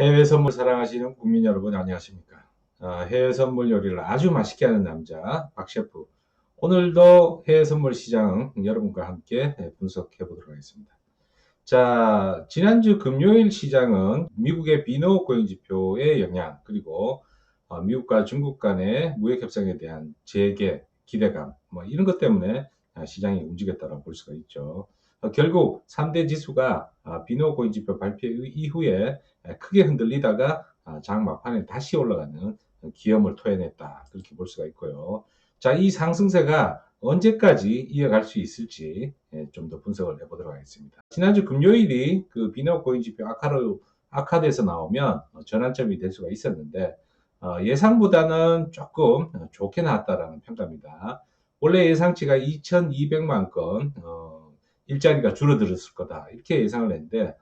해외 선물 사랑하시는 국민 여러분 안녕하십니까? 해외 선물 요리를 아주 맛있게 하는 남자 박 셰프. 오늘도 해외 선물 시장 여러분과 함께 분석해 보도록 하겠습니다. 자, 지난주 금요일 시장은 미국의 비노 고용 지표의 영향, 그리고 미국과 중국 간의 무역 협상에 대한 재개, 기대감, 뭐 이런 것 때문에 시장이 움직였다고 볼 수가 있죠. 결국 3대 지수가 비노 고용 지표 발표 이후에 크게 흔들리다가 장 막판에 다시 올라가는 기염을 토해냈다. 그렇게 볼 수가 있고요. 자, 이 상승세가 언제까지 이어갈 수 있을지 좀 더 분석을 해보도록 하겠습니다. 지난주 금요일이 그 비너 고인 지표 아카드에서 나오면 전환점이 될 수가 있었는데 예상보다는 조금 좋게 나왔다라는 평가입니다. 원래 예상치가 2,200만 건 일자리가 줄어들었을 거다 이렇게 예상을 했는데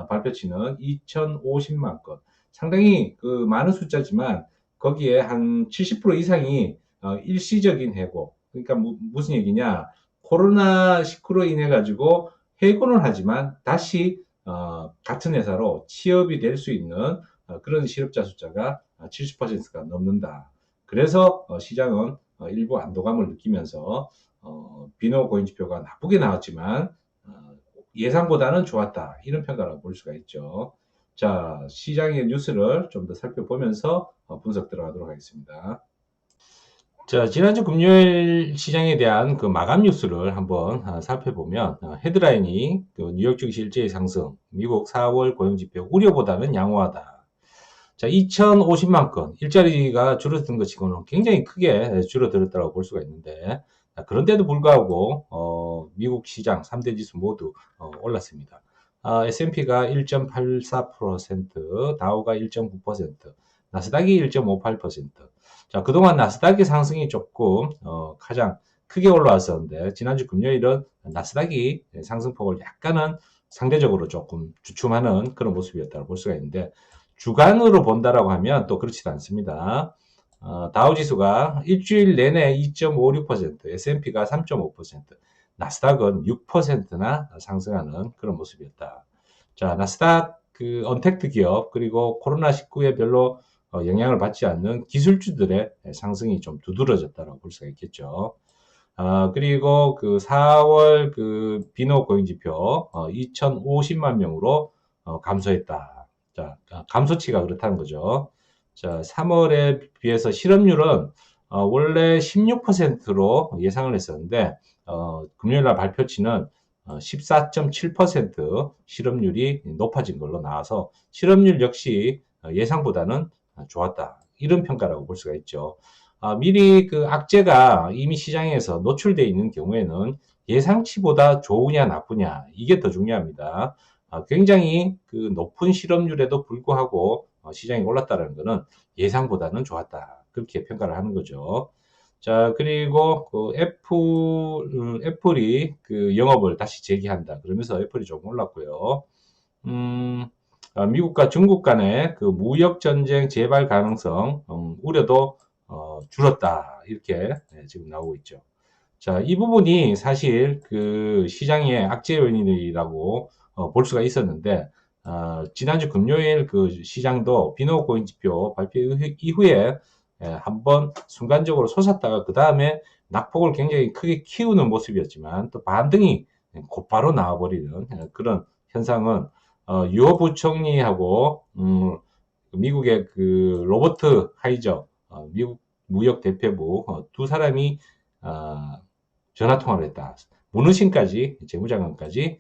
발표치는 2,050만 건, 상당히 그 많은 숫자지만 거기에 한 70% 이상이 일시적인 해고. 그러니까 무슨 얘기냐? 코로나19로 인해 가지고 해고는 하지만 다시 같은 회사로 취업이 될 수 있는 그런 실업자 숫자가 70%가 넘는다. 그래서 시장은 일부 안도감을 느끼면서 비노 고인지표가 나쁘게 나왔지만 예상보다는 좋았다. 이런 평가를 볼 수가 있죠. 자, 시장의 뉴스를 좀 더 살펴보면서 분석 들어가도록 하겠습니다. 자, 지난주 금요일 시장에 대한 그 마감 뉴스를 한번 살펴보면 헤드라인이 그 뉴욕 증시 일제히 상승, 미국 4월 고용지표 우려보다는 양호하다. 자, 2,050만 건 일자리가 줄어든 것 치고는 굉장히 크게 줄어들었다고 볼 수가 있는데 그런데도 불구하고 미국 시장 3대 지수 모두 올랐습니다. S&P가 1.84%, 다우가 1.9%, 나스닥이 1.58%. 자, 그동안 나스닥의 상승이 조금 가장 크게 올라왔었는데 지난주 금요일은 나스닥이 상승폭을 약간은 상대적으로 조금 주춤하는 그런 모습이었다고 볼 수가 있는데 주간으로 본다라고 하면 또 그렇지도 않습니다. 다우지수가 일주일 내내 2.56%, S&P가 3.5%, 나스닥은 6%나 상승하는 그런 모습이었다. 자, 나스닥 그 언택트 기업 그리고 코로나19에 별로 영향을 받지 않는 기술주들의 상승이 좀 두드러졌다고 볼 수가 있겠죠. 그리고 그 4월 그 비노 고용지표 2,050만 명으로 감소했다. 자, 감소치가 그렇다는 거죠. 자, 3월에 비해서 실업률은 원래 16%로 예상을 했었는데 금요일날 발표치는 14.7% 실업률이 높아진 걸로 나와서 실업률 역시 예상보다는 좋았다. 이런 평가라고 볼 수가 있죠. 미리 그 악재가 이미 시장에서 노출되어 있는 경우에는 예상치보다 좋으냐 나쁘냐 이게 더 중요합니다. 굉장히 그 높은 실업률에도 불구하고 시장이 올랐다는 것은 예상보다는 좋았다. 그렇게 평가를 하는 거죠. 자, 그리고 그 애플이 그 영업을 다시 재개한다. 그러면서 애플이 좀 올랐고요. 미국과 중국 간의 그 무역 전쟁 재발 가능성 우려도 줄었다. 이렇게 지금 나오고 있죠. 자, 이 부분이 사실 그 시장의 악재 요인이라고 볼 수가 있었는데 지난주 금요일 그 시장도 비노 고인 지표 발표 이후에 한번 순간적으로 솟았다가 그 다음에 낙폭을 굉장히 크게 키우는 모습이었지만 또 반등이 곧바로 나와버리는 그런 현상은 유어 부총리하고 미국의 그 로버트 하이저 미국 무역 대표부 두 사람이 전화 통화를 했다. 문우신까지 재무장관까지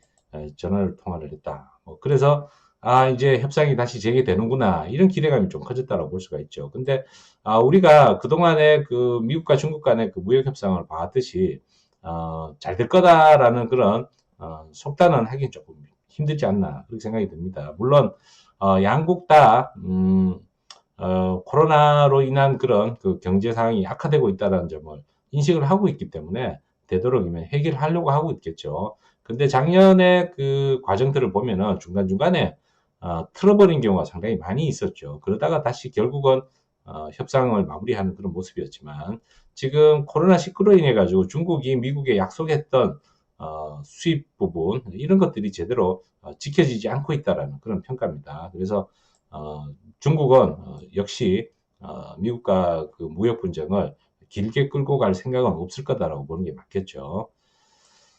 전화를 통화를 했다. 그래서 이제 협상이 다시 재개되는구나 이런 기대감이 좀 커졌다고 볼 수가 있죠. 근데 우리가 그동안에 그 미국과 중국 간의 그 무역 협상을 봐왔듯이 잘 될 거다라는 그런 속단은 하긴 조금 힘들지 않나 그렇게 생각이 듭니다. 물론 양국 다 코로나로 인한 그런 그 경제 상황이 악화되고 있다는 점을 인식을 하고 있기 때문에 되도록이면 해결하려고 하고 있겠죠. 근데 작년에 그 과정들을 보면은 중간중간에 틀어버린 경우가 상당히 많이 있었죠. 그러다가 다시 결국은 협상을 마무리하는 그런 모습이었지만 지금 코로나19로 인해 가지고 중국이 미국에 약속했던 수입 부분 이런 것들이 제대로 지켜지지 않고 있다라는 그런 평가입니다. 그래서 중국은 역시 미국과 그 무역 분쟁을 길게 끌고 갈 생각은 없을 거다라고 보는 게 맞겠죠.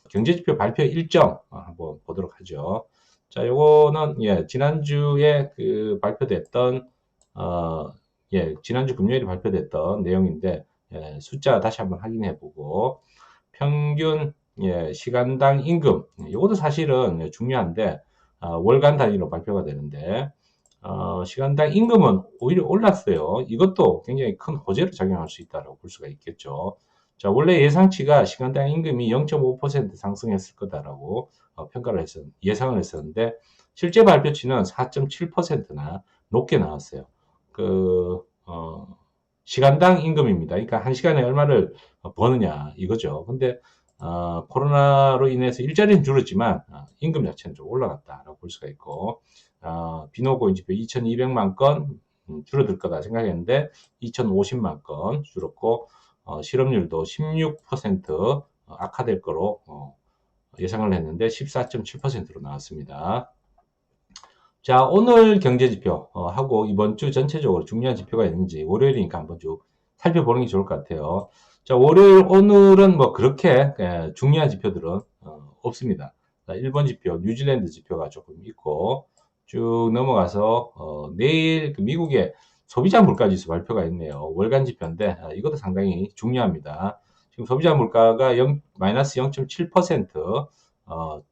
경제지표 발표 일정 한번 보도록 하죠. 자, 요거는 예, 지난주에 그 발표됐던 예, 지난주 금요일에 발표됐던 내용인데 예, 숫자 다시 한번 확인해 보고 평균 예, 시간당 임금 이것도 사실은 중요한데 월간 단위로 발표가 되는데 시간당 임금은 오히려 올랐어요. 이것도 굉장히 큰 호재로 작용할 수 있다고 볼 수가 있겠죠. 자, 원래 예상치가 시간당 임금이 0.5% 상승했을 거다라고 예상을 했었는데 실제 발표치는 4.7%나 높게 나왔어요. 그 시간당 임금입니다. 그러니까 한 시간에 얼마를 버느냐 이거죠. 근데 코로나로 인해서 일자리는 줄었지만 임금 자체는 좀 올라갔다라고 볼 수가 있고 비노고인지표 2,200만 건 줄어들 거다 생각했는데 2,050만 건 줄었고 실업률도 16% 악화될 거로 예상을 했는데 14.7%로 나왔습니다. 자, 오늘 경제지표 하고 이번 주 전체적으로 중요한 지표가 있는지 월요일이니까 한번 쭉 살펴보는 게 좋을 것 같아요. 자, 오늘은 뭐 그렇게 중요한 지표들은 없습니다. 자, 일본 지표, 뉴질랜드 지표가 조금 있고 쭉 넘어가서 내일 그 미국의 소비자 물가지수 발표가 있네요. 월간 지표인데 이것도 상당히 중요합니다. 지금 소비자 물가가 마이너스 0.7%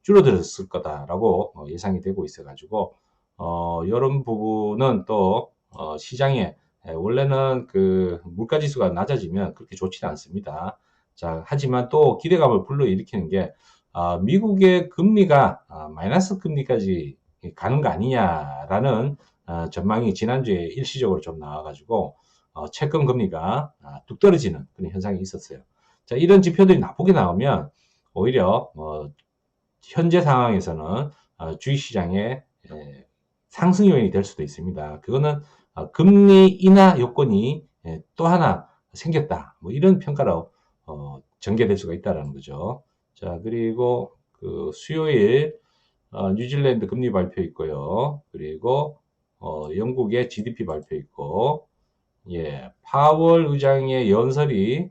줄어들었을 거다라고 예상이 되고 있어가지고 이런 부분은 또 시장에 원래는 그 물가 지수가 낮아지면 그렇게 좋지는 않습니다. 자, 하지만 또 기대감을 불러일으키는 게 미국의 금리가 마이너스 금리까지 가는 거 아니냐라는 전망이 지난주에 일시적으로 좀 나와가지고 채권 금리가 뚝 떨어지는 그런 현상이 있었어요. 자, 이런 지표들이 나쁘게 나오면 오히려 현재 상황에서는 주식시장에 상승 요인이 될 수도 있습니다. 그거는 금리 인하 요건이 또 하나 생겼다. 뭐 이런 평가로 전개될 수가 있다라는 거죠. 자, 그리고 그 수요일 뉴질랜드 금리 발표 있고요. 그리고 영국의 GDP 발표 있고, 예, 파월 의장의 연설이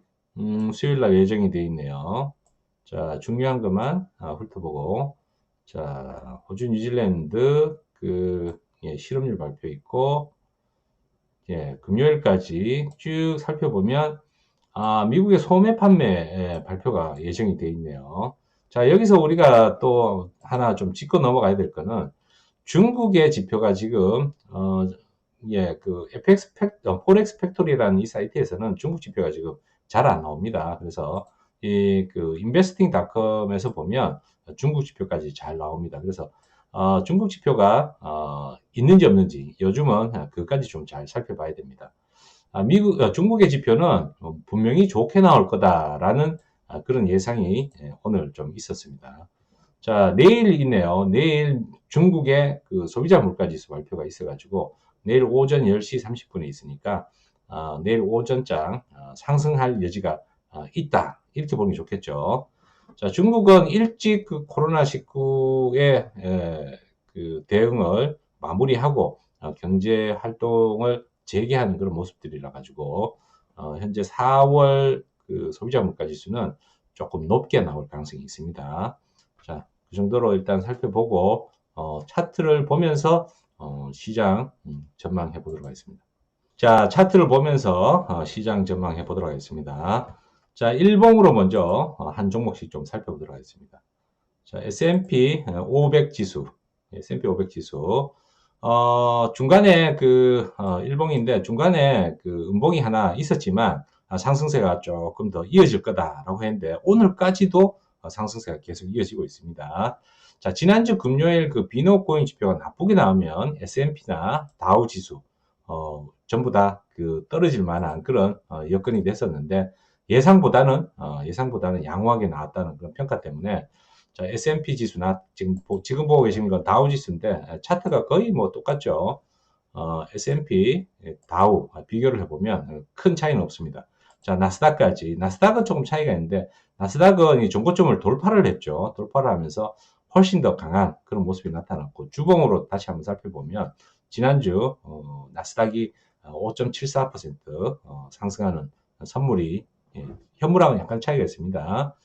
수요일 날 예정이 되어 있네요. 자, 중요한 것만 훑어보고, 자, 호주, 뉴질랜드 예, 실업률 발표 있고, 예, 금요일까지 쭉 살펴보면 미국의 소매 판매 발표가 예정이 되어 있네요. 자, 여기서 우리가 또 하나 좀 짚고 넘어가야 될 거는 중국의 지표가 지금 예, 그 포렉스 팩토리라는 이 사이트에서는 중국 지표가 지금 잘 안 나옵니다. 그래서 이 그 investing.com에서 보면 중국 지표까지 잘 나옵니다. 그래서 중국 지표가 있는지 없는지 요즘은 그것까지 좀 잘 살펴봐야 됩니다. 중국의 지표는 분명히 좋게 나올 거다라는 그런 예상이 오늘 좀 있었습니다. 자, 내일 있네요. 내일 중국의 그 소비자 물가지수 발표가 있어가지고 내일 오전 10시 30분에 있으니까 내일 오전장 상승할 여지가 있다. 이렇게 보는 게 좋겠죠. 자, 중국은 일찍 그 코로나19의 그 대응을 마무리하고 경제 활동을 재개하는 그런 모습들이라 가지고 현재 4월 그 소비자 물가 지수는 조금 높게 나올 가능성이 있습니다. 자, 그 정도로 일단 살펴보고 차트를 보면서 시장 전망해 보도록 하겠습니다. 자, 차트를 보면서 시장 전망해 보도록 하겠습니다. 자, 일봉으로 먼저 한 종목씩 좀 살펴보도록 하겠습니다. 자, S&P 500 지수, S&P 500 지수. 중간에 일봉인데 중간에 그 음봉이 하나 있었지만 상승세가 조금 더 이어질 거다라고 했는데 오늘까지도 상승세가 계속 이어지고 있습니다. 자, 지난주 금요일 그 비노코인 지표가 나쁘게 나오면 S&P나 다우 지수 전부 다 그 떨어질 만한 그런 여건이 됐었는데 예상보다는 양호하게 나왔다는 그런 평가 때문에 자, S&P 지수나 지금 보고 계시는 건 다우 지수인데 차트가 거의 뭐 똑같죠. S&P 다우 비교를 해보면 큰 차이는 없습니다. 자, 나스닥은 조금 차이가 있는데 나스닥은 이 종고점을 돌파를 했죠. 돌파를 하면서 훨씬 더 강한 그런 모습이 나타났고 주봉으로 다시 한번 살펴보면 지난주 나스닥이 5.74% 상승하는 선물이 현물하고는 약간 차이가 있습니다.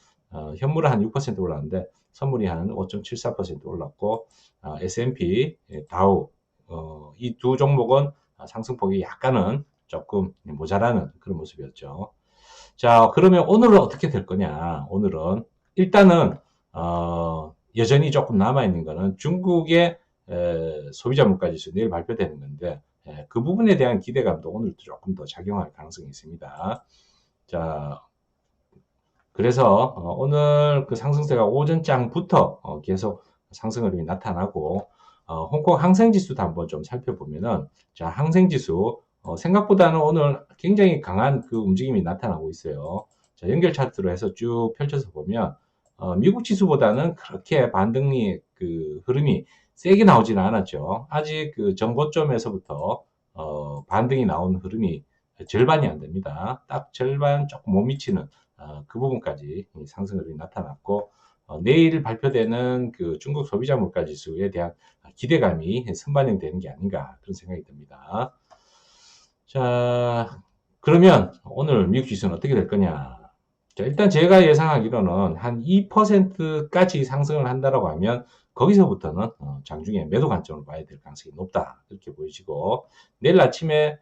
현물은 한 6% 올랐는데 선물이 한 5.74% 올랐고 S&P, 다우 이 두 종목은 상승폭이 약간은 조금 모자라는 그런 모습이었죠. 자, 그러면 오늘은 어떻게 될 거냐? 오늘은 일단은 여전히 조금 남아 있는 거는 중국의 소비자 물가지수 내일 발표되는 건데 그 부분에 대한 기대감도 오늘 조금 더 작용할 가능성이 있습니다. 자, 그래서 오늘 그 상승세가 오전장부터 계속 상승 흐름이 나타나고 홍콩 항생지수도 한번 좀 살펴보면은 자, 항생지수 생각보다는 오늘 굉장히 강한 그 움직임이 나타나고 있어요. 자, 연결 차트로 해서 쭉 펼쳐서 보면 미국 지수보다는 그렇게 반등이 그 흐름이 세게 나오지는 않았죠. 아직 그 정고점에서부터 반등이 나온 흐름이 절반이 안 됩니다. 딱 절반 조금 못 미치는 그 부분까지 상승 흐름이 나타났고 내일 발표되는 그 중국 소비자 물가 지수에 대한 기대감이 선반영되는 게 아닌가 그런 생각이 듭니다. 자, 그러면 오늘 미국 지수는 어떻게 될 거냐? 자, 일단 제가 예상하기로는 한 2%까지 상승을 한다라고 하면 거기서부터는 장중에 매도 관점을 봐야 될 가능성이 높다 이렇게 보이시고 내일 아침에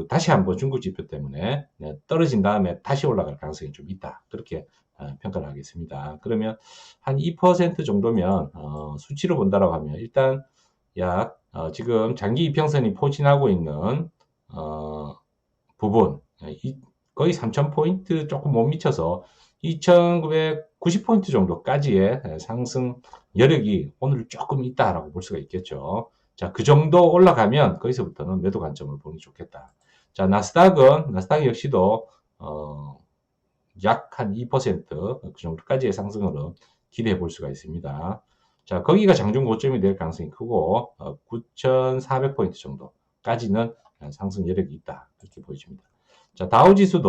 다시 한번 중국 지표 때문에 떨어진 다음에 다시 올라갈 가능성이 좀 있다 그렇게 평가를 하겠습니다. 그러면 한 2% 정도면 수치로 본다라고 하면 일단 약 지금 장기 이평선이 포진하고 있는 부분 거의 3,000포인트 조금 못 미쳐서 2,990포인트 정도까지의 상승 여력이 오늘 조금 있다라고 볼 수가 있겠죠. 자, 그 정도 올라가면 거기서부터는 매도 관점을 보는 게 좋겠다. 자, 나스닥 역시도 약 한 2%그 정도까지의 상승으로 기대해 볼 수가 있습니다. 자, 거기가 장중 고점이 될 가능성이 크고 9,400포인트 정도까지는 상승 여력이 있다 이렇게 보여집니다. 자, 다우지수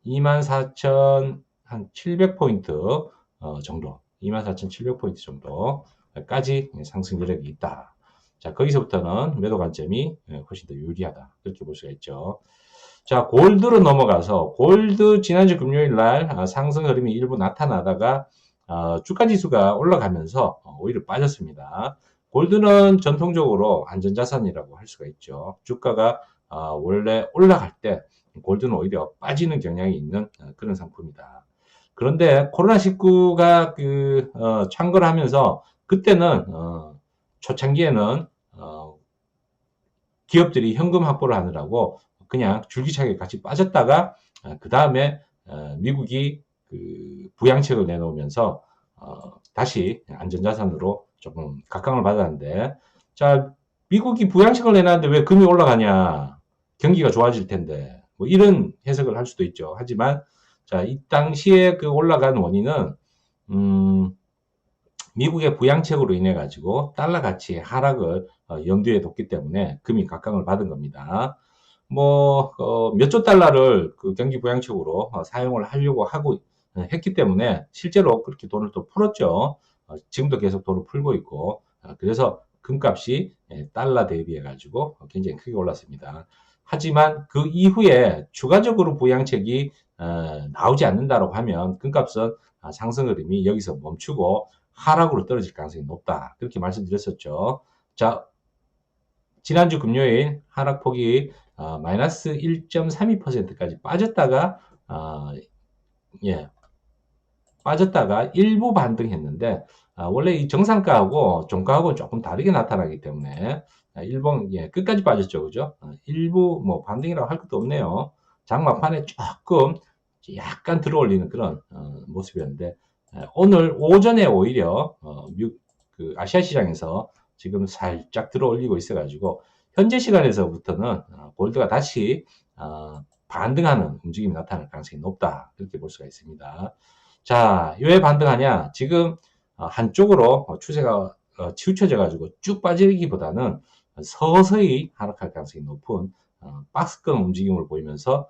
24,700포인트 정도, 24,700포인트 정도까지 상승 여력이 있다. 자, 거기서부터는 매도 관점이 훨씬 더 유리하다. 그렇게 볼 수가 있죠. 자, 골드로 넘어가서 골드 지난주 금요일 날 상승 흐름이 일부 나타나다가 주가 지수가 올라가면서 오히려 빠졌습니다. 골드는 전통적으로 안전자산이라고 할 수가 있죠. 주가가 원래 올라갈 때 골드는 오히려 빠지는 경향이 있는 그런 상품이다. 그런데 코로나19가 창궐을 하면서 그때는 초창기에는 기업들이 현금 확보를 하느라고 그냥 줄기차게 같이 빠졌다가 그 다음에 미국이 그 부양책을 내놓으면서 다시 안전자산으로 조금 각광을 받았는데 자 미국이 부양책을 내놨는데 왜 금이 올라가냐 경기가 좋아질 텐데 뭐 이런 해석을 할 수도 있죠. 하지만 자 이 당시에 그 올라간 원인은 미국의 부양책으로 인해 가지고 달러 가치의 하락을 염두에 뒀기 때문에 금이 각광을 받은 겁니다. 뭐 몇 조 달러를 그 경기 부양책으로 사용을 하려고 하고 했기 때문에 실제로 그렇게 돈을 또 풀었죠. 지금도 계속 돈을 풀고 있고 그래서 금값이 달러 대비해 가지고 굉장히 크게 올랐습니다. 하지만 그 이후에 추가적으로 부양책이 나오지 않는다고 하면 금값은 상승 흐름이 여기서 멈추고 하락으로 떨어질 가능성이 높다. 그렇게 말씀드렸었죠. 자, 지난주 금요일 하락폭이 마이너스 1.32%까지 빠졌다가 빠졌다가 일부 반등했는데 원래 이 정상가하고 종가하고 조금 다르게 나타나기 때문에 일본 끝까지 빠졌죠, 그죠? 일부 뭐 반등이라고 할 것도 없네요. 장막판에 조금 약간 들어올리는 그런 모습이었는데 오늘 오전에 오히려 그 아시아 시장에서 지금 살짝 들어올리고 있어가지고 현재 시간에서부터는 골드가 다시 반등하는 움직임이 나타날 가능성이 높다 그렇게 볼 수가 있습니다. 자, 왜 반등하냐? 지금 한쪽으로 추세가 치우쳐져 가지고 쭉 빠지기보다는 서서히 하락할 가능성이 높은 박스권 움직임을 보이면서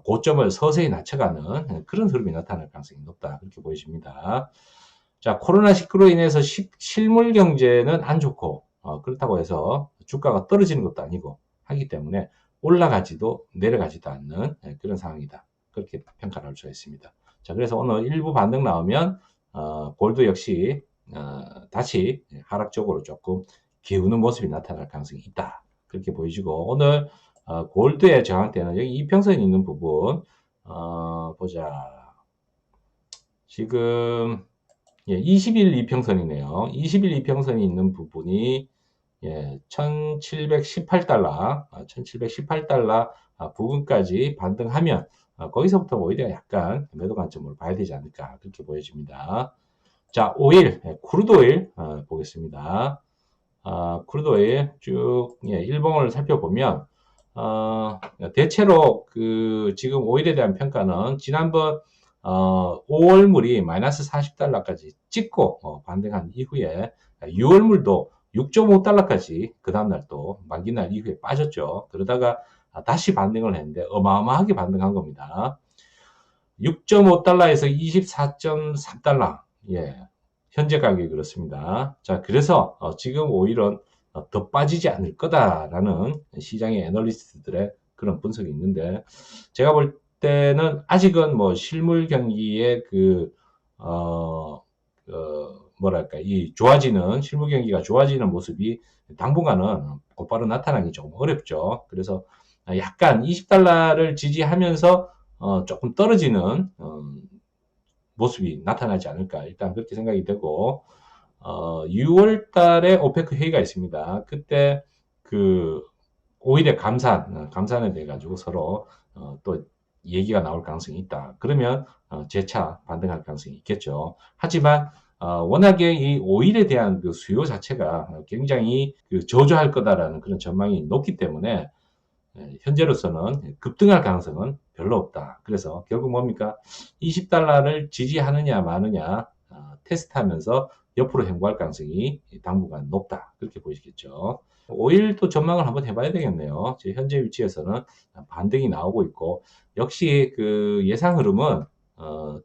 고점을 서서히 낮춰가는 그런 흐름이 나타날 가능성이 높다 그렇게 보여집니다. 자, 코로나19로 인해서 실물 경제는 안 좋고, 그렇다고 해서 주가가 떨어지는 것도 아니고 하기 때문에 올라가지도 내려가지도 않는 그런 상황이다. 그렇게 평가를 할 수가 있습니다. 자, 그래서 오늘 일부 반등 나오면, 골드 역시, 다시 하락적으로 조금 기우는 모습이 나타날 가능성이 있다. 그렇게 보여지고, 오늘, 골드의 저항대는 여기 이평선이 있는 부분, 보자. 지금, 예, 20일 이평선이네요. 20일 이평선이 있는 부분이, 예, 1718달러, 1718달러 부근까지 반등하면, 거기서부터 오히려 약간 매도 관점으로 봐야 되지 않을까, 그렇게 보여집니다. 자, 오일, 크루드 오일, 보겠습니다. 크루드 오일 쭉, 예, 일봉을 살펴보면, 대체로 지금 오일에 대한 평가는 지난번 5월물이 마이너스 40달러까지 찍고 반등한 이후에 6월물도 6.5달러까지 그 다음날 또 만기날 이후에 빠졌죠. 그러다가 다시 반등을 했는데 어마어마하게 반등한 겁니다. 6.5달러에서 24.3달러. 예. 현재 가격이 그렇습니다. 자, 그래서 지금 오일은 더 빠지지 않을 거다라는 시장의 애널리스트들의 그런 분석이 있는데, 제가 볼 때는 아직은 뭐 실물 경기의 뭐랄까, 이 실물 경기가 좋아지는 모습이 당분간은 곧바로 나타나기 조금 어렵죠. 그래서 약간 20달러를 지지하면서 조금 떨어지는 모습이 나타나지 않을까. 일단 그렇게 생각이 되고, 6월 달에 오페크 회의가 있습니다. 그때 오일의 감산에 대해 가지고 서로 또 얘기가 나올 가능성이 있다. 그러면 재차 반등할 가능성이 있겠죠. 하지만 워낙에 이 오일에 대한 그 수요 자체가 굉장히 저조할 거다라는 그런 전망이 높기 때문에 현재로서는 급등할 가능성은 별로 없다. 그래서 결국 뭡니까? 20달러를 지지하느냐 마느냐 테스트하면서 옆으로 행보할 가능성이 당분간 높다. 그렇게 보이시겠죠. 오일도 전망을 한번 해봐야 되겠네요. 현재 위치에서는 반등이 나오고 있고, 역시 예상 흐름은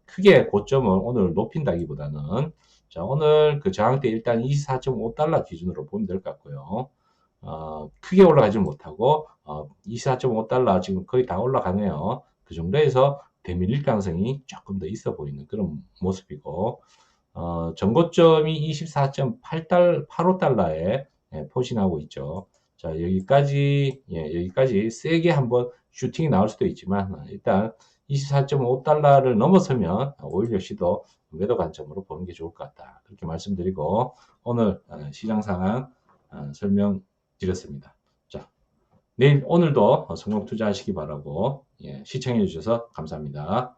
크게 고점을 오늘 높인다기보다는, 자, 오늘 저항대 일단 24.5달러 기준으로 보면 될 것 같고요. 크게 올라가지 못하고 24.5달러 지금 거의 다 올라가네요. 그 정도에서 되밀릴 가능성이 조금 더 있어 보이는 그런 모습이고, 전고점이 24.85달러에 포진하고 있죠. 자, 여기까지 세게 한번 슈팅이 나올 수도 있지만, 일단 24.5달러를 넘어서면 오일 역시도 매도 관점으로 보는 게 좋을 것 같다. 그렇게 말씀드리고, 오늘 시장 상황 설명드렸습니다. 자, 오늘도 성공 투자하시기 바라고, 예, 시청해 주셔서 감사합니다.